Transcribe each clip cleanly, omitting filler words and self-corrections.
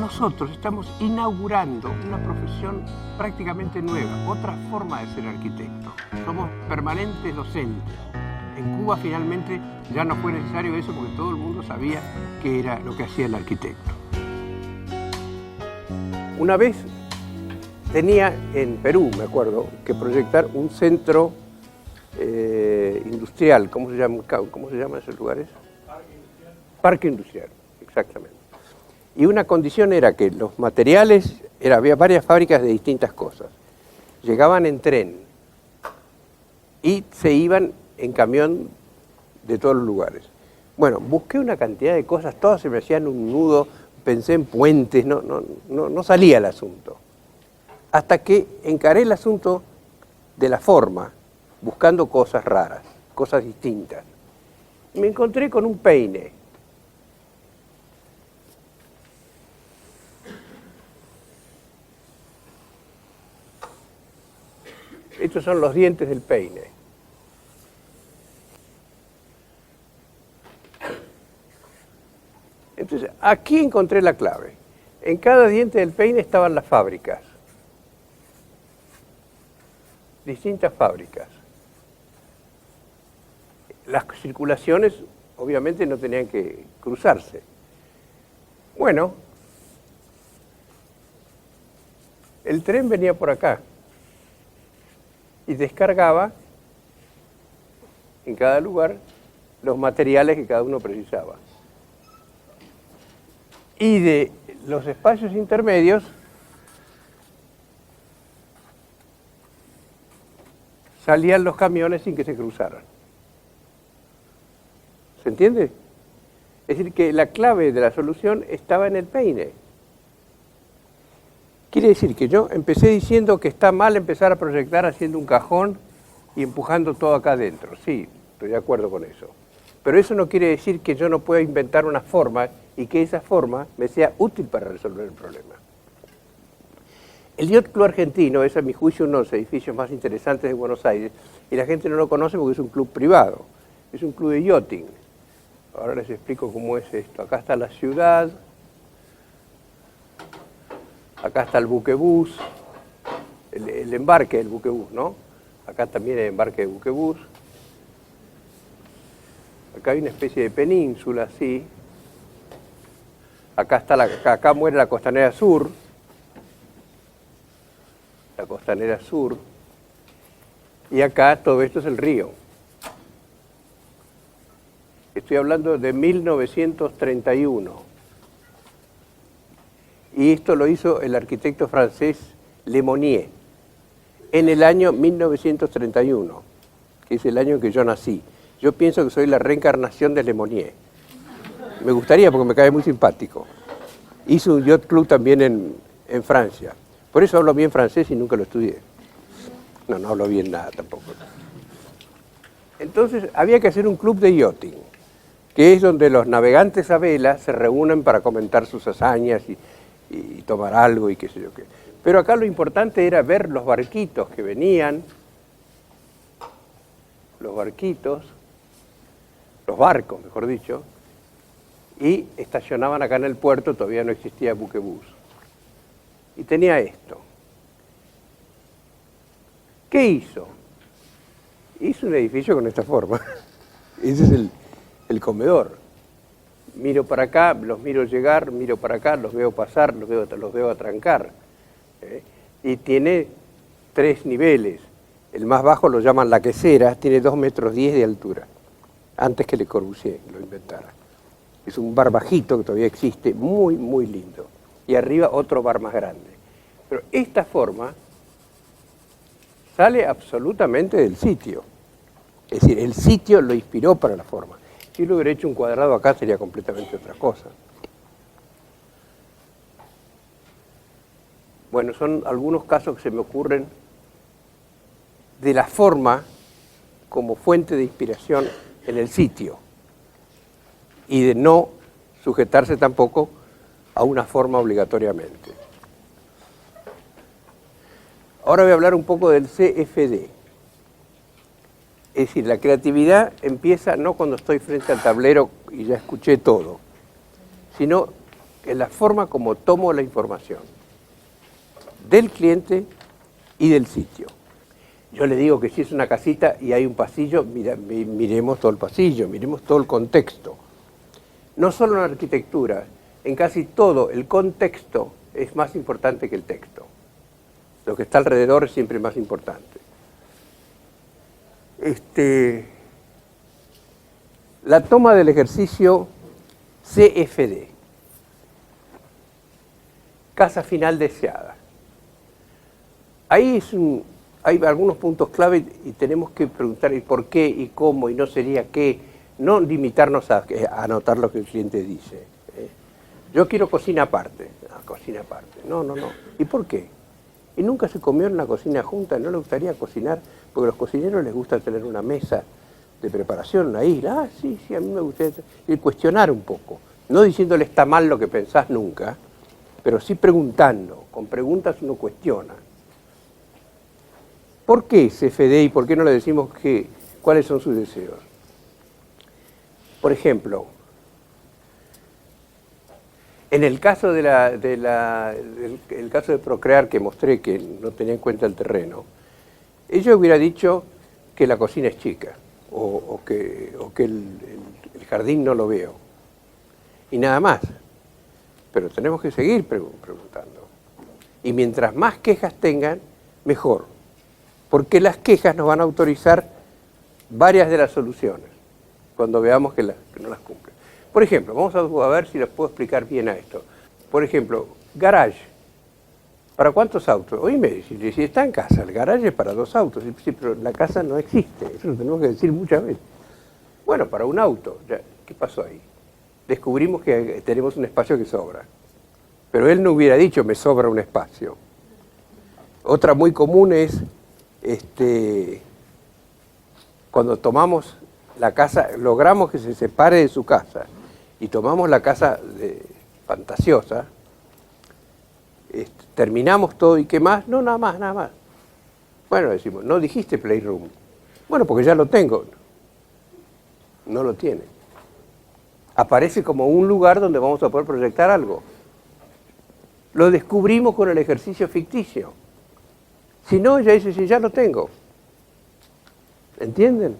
nosotros estamos inaugurando una profesión prácticamente nueva, otra forma de ser arquitecto. Somos permanentes docentes. En Cuba finalmente ya no fue necesario eso porque todo el mundo sabía qué era lo que hacía el arquitecto. Una vez tenía en Perú, me acuerdo, que proyectar un centro industrial. ¿Cómo se llaman esos lugares? Parque industrial. Parque industrial, exactamente. Y una condición era que los materiales, había varias fábricas de distintas cosas. Llegaban en tren y se iban en camión de todos los lugares. Bueno, busqué una cantidad de cosas, todas se me hacían un nudo, pensé en puentes, no salía el asunto. Hasta que encaré el asunto de la forma, buscando cosas raras, cosas distintas. Y me encontré con un peine. Estos son los dientes del peine. Entonces, aquí encontré la clave. En cada diente del peine estaban las fábricas. Distintas fábricas. Las circulaciones, obviamente, no tenían que cruzarse. Bueno, el tren venía por acá y descargaba en cada lugar los materiales que cada uno precisaba. Y de los espacios intermedios salían los camiones sin que se cruzaran. ¿Se entiende? Es decir, que la clave de la solución estaba en el peine. Quiere decir que yo empecé diciendo que está mal empezar a proyectar haciendo un cajón y empujando todo acá adentro. Sí, estoy de acuerdo con eso. Pero eso no quiere decir que yo no pueda inventar una forma y que esa forma me sea útil para resolver el problema. El Yacht Club Argentino es, a mi juicio, uno de los edificios más interesantes de Buenos Aires y la gente no lo conoce porque es un club privado, es un club de yachting. Ahora les explico cómo es esto. Acá está la ciudad, acá está el buquebús, el embarque del buquebús, ¿no? Acá también el embarque del buquebús. Acá hay una especie de península, así. Acá acá muere la Costanera Sur. La Costanera Sur. Y acá todo esto es el río. Estoy hablando de 1931. Y esto lo hizo el arquitecto francés Le Monnier en el año 1931, que es el año en que yo nací. Yo pienso que soy la reencarnación de Le Monnier. Me gustaría porque me cae muy simpático. Hizo un yacht club también en Francia. Por eso hablo bien francés y nunca lo estudié. No hablo bien nada tampoco. Entonces había que hacer un club de yachting, que es donde los navegantes a vela se reúnen para comentar sus hazañas y tomar algo y qué sé yo qué. Pero acá lo importante era ver los barquitos que venían, los barcos, mejor dicho, y estacionaban acá en el puerto, todavía no existía buquebús. Y tenía esto. ¿Qué hizo? Hizo un edificio con esta forma. Ese es el comedor. Miro para acá, los miro llegar, miro para acá, los veo pasar, los veo atrancar. Y tiene 3 niveles. El más bajo lo llaman la quesera, tiene 2,10 metros de altura, antes que Le Corbusier lo inventara. Es un bar bajito que todavía existe, muy, muy lindo. Y arriba otro bar más grande. Pero esta forma sale absolutamente del sitio. Es decir, el sitio lo inspiró para la forma. Si lo hubiera hecho un cuadrado acá sería completamente otra cosa. Bueno, son algunos casos que se me ocurren de la forma como fuente de inspiración en el sitio y de no sujetarse tampoco a una forma obligatoriamente. Ahora voy a hablar un poco del CFD. Es decir, la creatividad empieza no cuando estoy frente al tablero y ya escuché todo, sino es la forma como tomo la información del cliente y del sitio. Yo le digo que si es una casita y hay un pasillo, miremos todo el pasillo, miremos todo el contexto. No solo en la arquitectura, en casi todo el contexto es más importante que el texto. Lo que está alrededor es siempre más importante. La toma del ejercicio CFD, casa final deseada. Ahí hay algunos puntos clave y tenemos que preguntar el por qué y cómo y no sería qué, no limitarnos a anotar lo que el cliente dice. Yo quiero cocina aparte. Cocina aparte. No. ¿Y por qué? Y nunca se comió en una cocina junta, no le gustaría cocinar, porque a los cocineros les gusta tener una mesa de preparación, una isla. Sí, a mí me gustaría y cuestionar un poco. No diciéndole está mal lo que pensás nunca, pero sí preguntando. Con preguntas uno cuestiona. ¿Por qué CFD y por qué no le decimos cuáles son sus deseos? Por ejemplo, en el caso el caso de Procrear que mostré que no tenía en cuenta el terreno, ella hubiera dicho que la cocina es chica o que el jardín no lo veo y nada más. Pero tenemos que seguir preguntando. Y mientras más quejas tengan, mejor. Porque las quejas nos van a autorizar varias de las soluciones cuando veamos que no las cumplen. Por ejemplo, vamos a ver si les puedo explicar bien a esto. Por ejemplo, garage. ¿Para cuántos autos? Oíme, si está en casa, el garage es para 2 autos. Sí, pero la casa no existe. Eso lo tenemos que decir muchas veces. Bueno, para un auto. Ya, ¿qué pasó ahí? Descubrimos que tenemos un espacio que sobra. Pero él no hubiera dicho, me sobra un espacio. Otra muy común es, cuando tomamos la casa, logramos que se separe de su casa y tomamos la casa fantasiosa, terminamos todo y ¿qué más? No, nada más. Bueno, decimos, no dijiste playroom. Bueno, porque ya lo tengo. No lo tiene. Aparece como un lugar donde vamos a poder proyectar algo. Lo descubrimos con el ejercicio ficticio. Si no, ella dice, sí, ya lo tengo. ¿Entienden?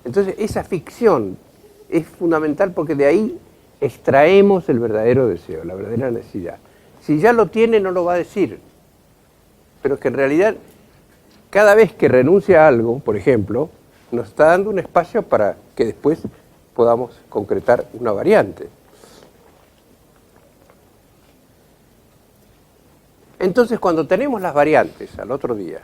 Entonces, esa ficción es fundamental porque de ahí extraemos el verdadero deseo, la verdadera necesidad. Si ya lo tiene, no lo va a decir. Pero es que en realidad, cada vez que renuncia a algo, por ejemplo, nos está dando un espacio para que después podamos concretar una variante. Entonces, cuando tenemos las variantes al otro día,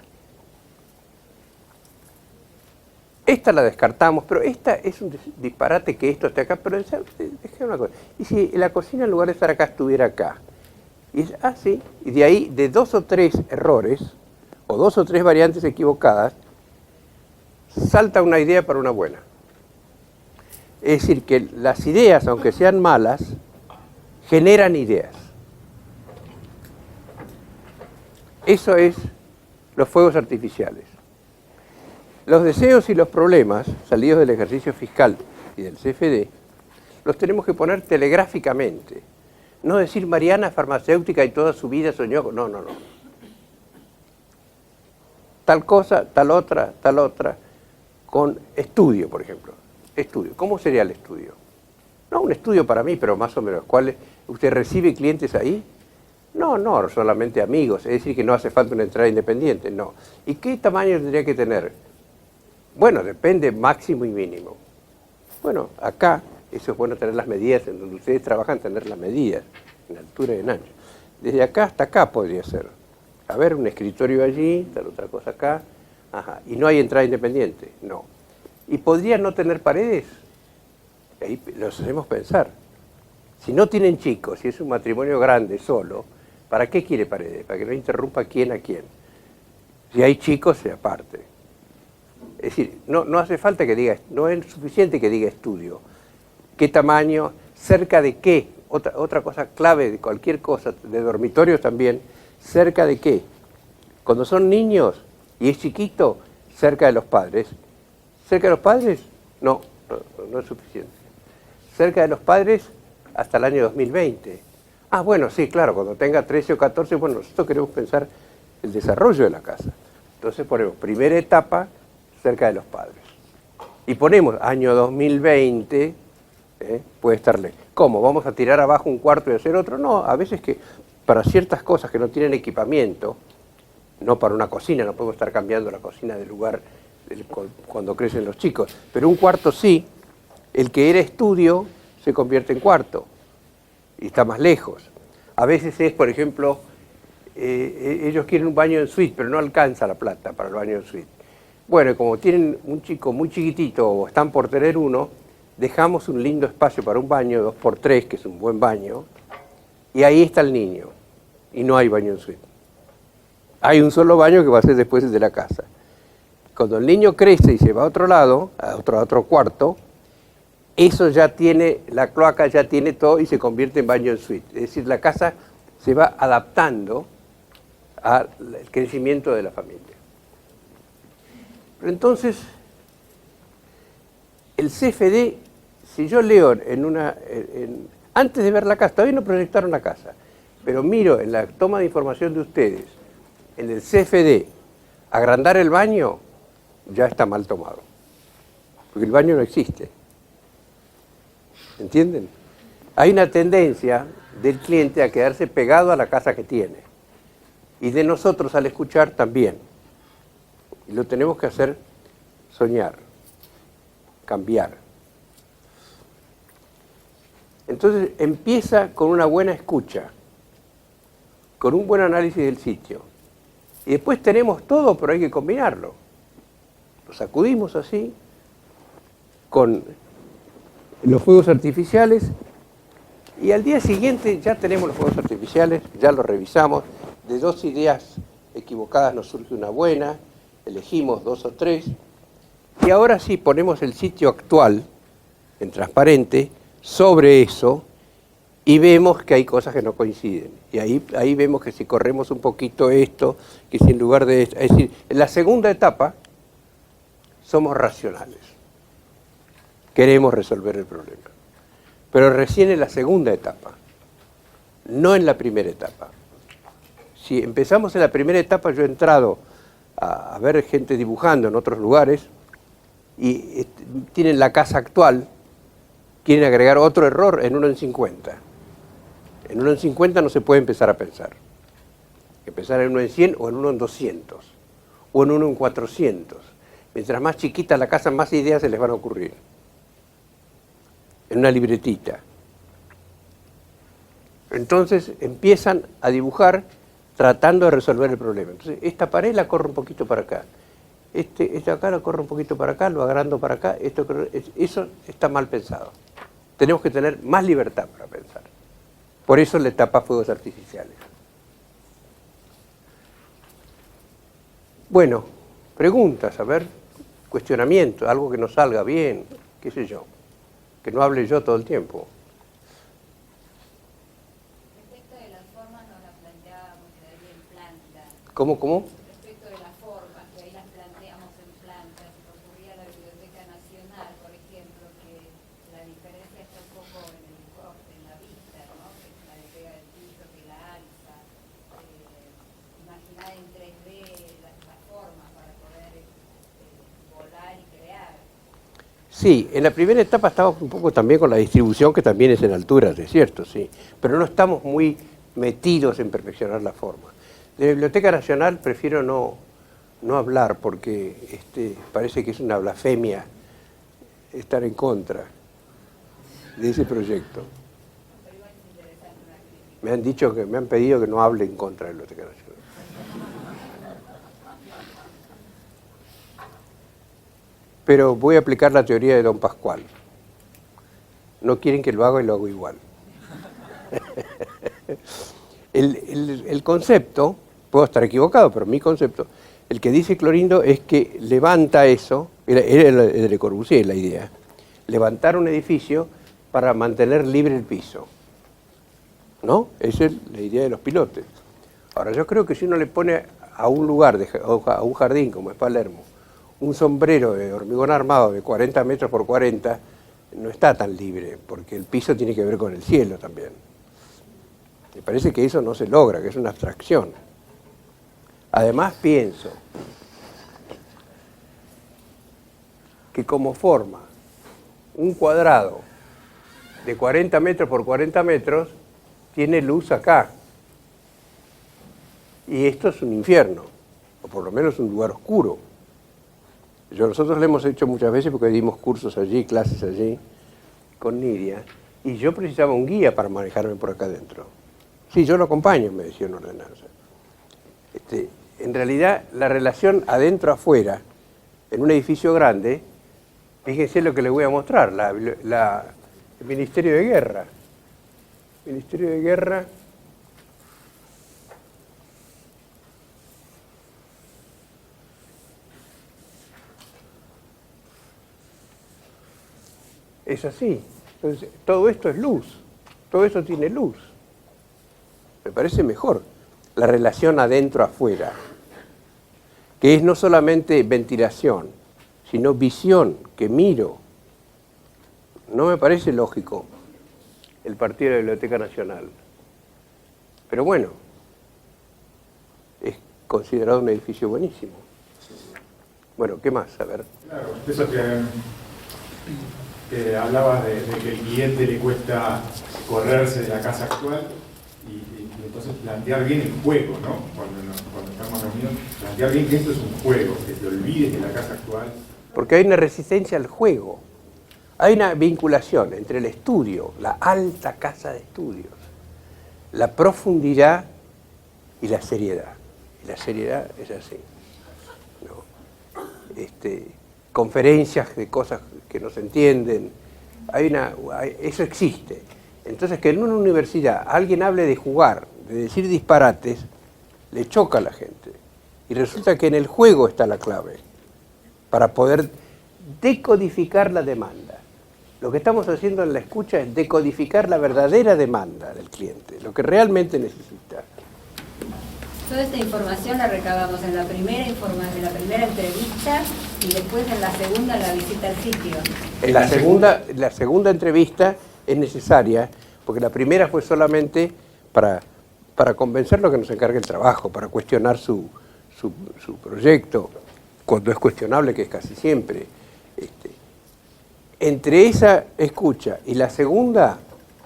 esta la descartamos, pero esta es un disparate que esto esté acá, pero déjame una cosa. ¿Y si la cocina en lugar de estar acá estuviera acá? Y es así, y de ahí, de 2 o 3 errores, o 2 o 3 variantes equivocadas, salta una idea para una buena. Es decir, que las ideas, aunque sean malas, generan ideas. Eso es los fuegos artificiales. Los deseos y los problemas, salidos del ejercicio fiscal y del CFD, los tenemos que poner telegráficamente. No decir Mariana farmacéutica y toda su vida soñó con... No. Tal cosa, tal otra, con estudio, por ejemplo. Estudio. ¿Cómo sería el estudio? No un estudio para mí, pero más o menos. ¿Cuál? ¿Usted recibe clientes ahí? No, solamente amigos. Es decir, que no hace falta una entrada independiente, no. ¿Y qué tamaño tendría que tener? Bueno, depende máximo y mínimo. Bueno, acá, eso es bueno tener las medidas, en donde ustedes trabajan, tener las medidas, en altura y en ancho. Desde acá hasta acá podría ser. A ver, un escritorio allí, tal otra cosa acá. Ajá. ¿Y no hay entrada independiente? No. ¿Y podría no tener paredes? Ahí los hacemos pensar. Si no tienen chicos, si es un matrimonio grande solo, ¿para qué quiere paredes? Para que no interrumpa quién a quién. Si hay chicos, se aparte. Es decir, no hace falta que diga, no es suficiente que diga estudio. ¿Qué tamaño? ¿Cerca de qué? Otra cosa clave de cualquier cosa, de dormitorios también, ¿cerca de qué? Cuando son niños y es chiquito, cerca de los padres. ¿Cerca de los padres? No es suficiente. Cerca de los padres hasta el año 2020. Ah, bueno, sí, claro, cuando tenga 13 o 14, bueno, nosotros queremos pensar el desarrollo de la casa. Entonces ponemos primera etapa cerca de los padres. Y ponemos año 2020, puede estarle. ¿Cómo? ¿Vamos a tirar abajo un cuarto y hacer otro? No, a veces que para ciertas cosas que no tienen equipamiento, no para una cocina, no podemos estar cambiando la cocina de lugar cuando crecen los chicos, pero un cuarto sí, el que era estudio se convierte en cuarto y está más lejos. A veces es, por ejemplo, ellos quieren un baño en suite, pero no alcanza la plata para el baño en suite. Bueno, como tienen un chico muy chiquitito o están por tener uno, dejamos un lindo espacio para un baño 2x3, que es un buen baño, y ahí está el niño, y no hay baño en suite. Hay un solo baño que va a ser después el de la casa. Cuando el niño crece y se va a otro lado, a otro cuarto, eso ya tiene, la cloaca ya tiene todo y se convierte en baño en suite. Es decir, la casa se va adaptando al crecimiento de la familia. Pero entonces, el CFD, si yo leo antes de ver la casa, todavía no proyectaron la casa, pero miro en la toma de información de ustedes, en el CFD, agrandar el baño, ya está mal tomado. Porque el baño no existe. ¿Entienden? Hay una tendencia del cliente a quedarse pegado a la casa que tiene. Y de nosotros al escuchar también. Y lo tenemos que hacer soñar, cambiar. Entonces empieza con una buena escucha, con un buen análisis del sitio. Y después tenemos todo, pero hay que combinarlo. Lo sacudimos así, con los fuegos artificiales, y al día siguiente ya tenemos los fuegos artificiales, ya los revisamos, de 2 ideas equivocadas nos surge una buena, elegimos 2 o 3, y ahora sí ponemos el sitio actual, en transparente, sobre eso, y vemos que hay cosas que no coinciden. Y ahí vemos que si corremos un poquito esto, que si en lugar de esto, es decir, en la segunda etapa somos racionales. Queremos resolver el problema. Pero recién en la segunda etapa, no en la primera etapa. Si empezamos en la primera etapa, yo he entrado a ver gente dibujando en otros lugares y tienen la casa actual, quieren agregar otro error en 1 en 50. En 1 en 50 no se puede empezar a pensar. Hay que empezar en 1 en 100 o en 1 en 200 o en 1 en 400. Mientras más chiquita la casa, más ideas se les van a ocurrir. En una libretita. Entonces empiezan a dibujar tratando de resolver el problema. Entonces esta pared la corro un poquito para acá. Esta acá la corro un poquito para acá, lo agrando para acá. Eso está mal pensado. Tenemos que tener más libertad para pensar. Por eso la etapa fuegos artificiales. Bueno, preguntas, a ver, cuestionamiento, algo que nos salga bien, qué sé yo, que no hable yo todo el tiempo. Respecto de las formas nos las planteábamos que ahí en planta. ¿Cómo? Respecto de las formas que ahí las planteamos en planta, se me ocurría la Biblioteca Nacional, por ejemplo, que la diferencia está un poco en el corte, en la vista, ¿no? Que es la de pega del piso, que la alza. Imaginar en 3D las formas para poder volar y crear. Sí, en la primera etapa estamos un poco también con la distribución, que también es en alturas, es cierto, sí. Pero no estamos muy metidos en perfeccionar la forma. De la Biblioteca Nacional prefiero no hablar porque parece que es una blasfemia estar en contra de ese proyecto. Me han pedido que no hable en contra de la Biblioteca Nacional. Pero voy a aplicar la teoría de Don Pascual. No quieren que lo haga y lo hago igual. El concepto, puedo estar equivocado, pero mi concepto, el que dice Clorindo es que levanta eso, era de Le Corbusier la idea, levantar un edificio para mantener libre el piso. ¿No? Esa es la idea de los pilotes. Ahora, yo creo que si uno le pone a un lugar, a un jardín como es Palermo, un sombrero de hormigón armado de 40 metros por 40, no está tan libre, porque el piso tiene que ver con el cielo también. Me parece que eso no se logra, que es una abstracción. Además pienso que como forma un cuadrado de 40 metros por 40 metros tiene luz acá. Y esto es un infierno, o por lo menos un lugar oscuro. Nosotros lo hemos hecho muchas veces porque dimos cursos allí, clases allí, con Nidia, y yo precisaba un guía para manejarme por acá adentro. Sí, yo lo acompaño, me decía una ordenanza. En realidad, la relación adentro-afuera, en un edificio grande, fíjense lo que les voy a mostrar, el Ministerio de Guerra. Ministerio de Guerra. Es así. Entonces, todo esto es luz. Todo esto tiene luz. Me parece mejor la relación adentro-afuera, que es no solamente ventilación, sino visión, que miro. No me parece lógico el partido de la Biblioteca Nacional. Pero bueno, es considerado un edificio buenísimo. Bueno, ¿qué más? A ver. Claro, eso que hablabas de que el cliente le cuesta correrse de la casa actual y entonces plantear bien el juego, ¿no? Cuando estamos reunidos, plantear bien que esto es un juego, que te olvides de la casa actual. Porque hay una resistencia al juego. Hay una vinculación entre el estudio, la alta casa de estudios, la profundidad y la seriedad. Y la seriedad es así, ¿no? Conferencias de cosas que no se entienden. Eso existe. Entonces, que en una universidad alguien hable de jugar, de decir disparates, le choca a la gente. Y resulta que en el juego está la clave para poder decodificar la demanda. Lo que estamos haciendo en la escucha es decodificar la verdadera demanda del cliente, lo que realmente necesita. Toda esta información la recabamos en la primera entrevista y después en la segunda, la visita al sitio. En la segunda entrevista es necesaria, porque la primera fue solamente para convencerlo que nos encargue el trabajo, para cuestionar su proyecto, cuando es cuestionable, que es casi siempre. Entre esa escucha y la segunda,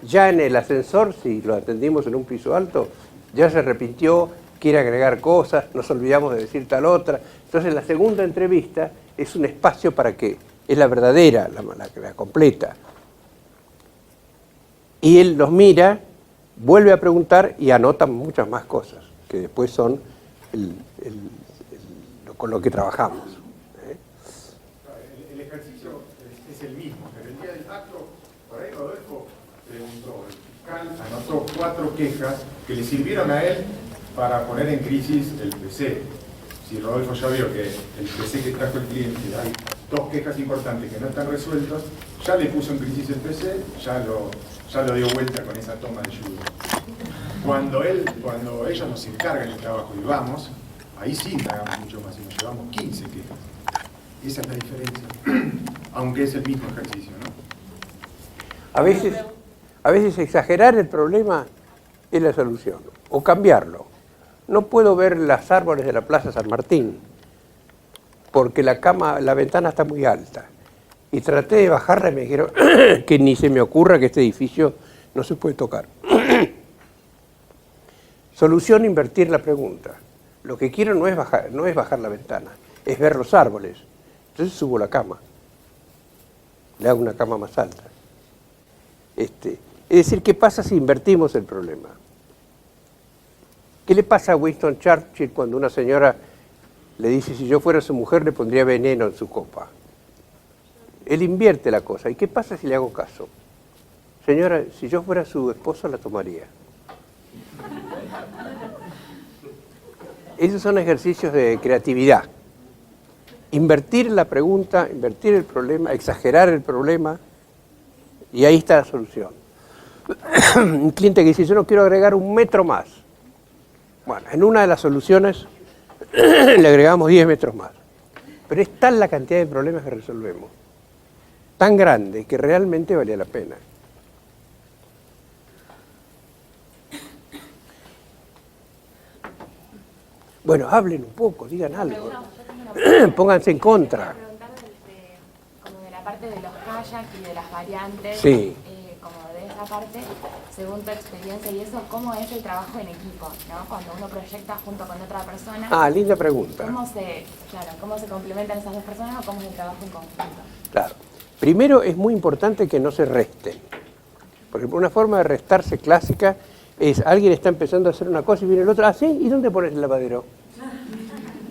ya en el ascensor, si lo atendimos en un piso alto, ya se arrepintió, quiere agregar cosas, nos olvidamos de decir tal otra. Entonces la segunda entrevista es un espacio para que, es la verdadera, la completa. Y él los mira, vuelve a preguntar y anota muchas más cosas, que después son con lo que trabajamos. El ejercicio es el mismo, pero el día del acto, por ahí Rodolfo preguntó, el fiscal anotó 4 quejas que le sirvieron a él para poner en crisis el PC. Si Rodolfo ya vio que el PC que trajo el cliente, hay 2 quejas importantes que no están resueltas, ya le puso en crisis el PC, ya lo dio vuelta con esa toma de ayuda. Cuando ellos nos encargan el trabajo y vamos, ahí sí indagamos mucho más y nos llevamos 15 quejas. Esa es la diferencia, aunque es el mismo ejercicio, ¿no? A veces exagerar el problema es la solución, o cambiarlo. No puedo ver los árboles de la Plaza San Martín, porque la ventana está muy alta. Y traté de bajarla y me dijeron que ni se me ocurra que este edificio no se puede tocar. Solución, invertir la pregunta. Lo que quiero no es bajar la ventana, es ver los árboles. Entonces subo la cama. Le hago una cama más alta. Es decir, ¿qué pasa si invertimos el problema? ¿Qué le pasa a Winston Churchill cuando una señora le dice, si yo fuera su mujer le pondría veneno en su copa? Él invierte la cosa. ¿Y qué pasa si le hago caso? Señora, si yo fuera su esposo la tomaría. Esos son ejercicios de creatividad. Invertir la pregunta, invertir el problema, exagerar el problema, y ahí está la solución. Un cliente que dice, yo no quiero agregar 1 metro más. Bueno, en una de las soluciones le agregamos 10 metros más. Pero es tal la cantidad de problemas que resolvemos, tan grande, que realmente valía la pena. Bueno, hablen un poco, digan algo. No, yo tengo una pregunta. Pónganse en contra. Quería preguntar como de la parte de los kayak y de las variantes, Sí. como de esa parte, según tu experiencia y eso, ¿cómo es el trabajo en equipo, ¿no? Cuando uno proyecta junto con otra persona, Ah, linda pregunta. ¿cómo se complementan esas dos personas o cómo es el trabajo en conjunto? Claro. Primero es muy importante que no se resten. Por ejemplo, una forma de restarse clásica es alguien está empezando a hacer una cosa y viene el otro, ah, ¿sí? ¿Y dónde pones el lavadero?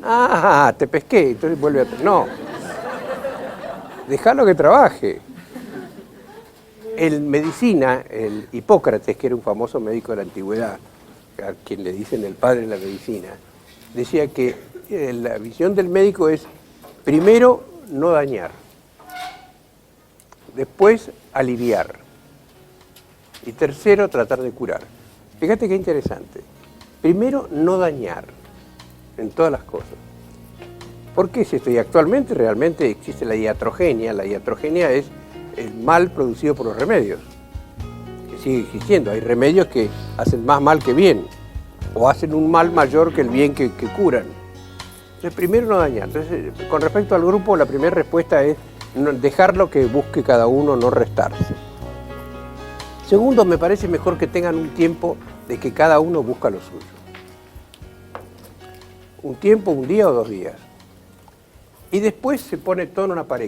Ah, te pesqué, entonces vuelve a... No. Dejalo que trabaje. En medicina, el Hipócrates, que era un famoso médico de la antigüedad, a quien le dicen el padre de la medicina, decía que la visión del médico es, primero, no dañar, después, aliviar, y tercero, tratar de curar. Fíjate qué interesante. Primero, no dañar en todas las cosas. ¿Por qué es esto? Y actualmente realmente existe la iatrogenia. La iatrogenia es el mal producido por los remedios, que sigue existiendo. Hay remedios que hacen más mal que bien, o hacen un mal mayor que el bien que curan. Entonces, primero no dañar. Entonces, con respecto al grupo, la primera respuesta es dejarlo que busque cada uno, no restarse. Segundo, me parece mejor que tengan un tiempo de que cada uno busca lo suyo. Un tiempo, un día o 2 días. Y después se pone todo en una pared.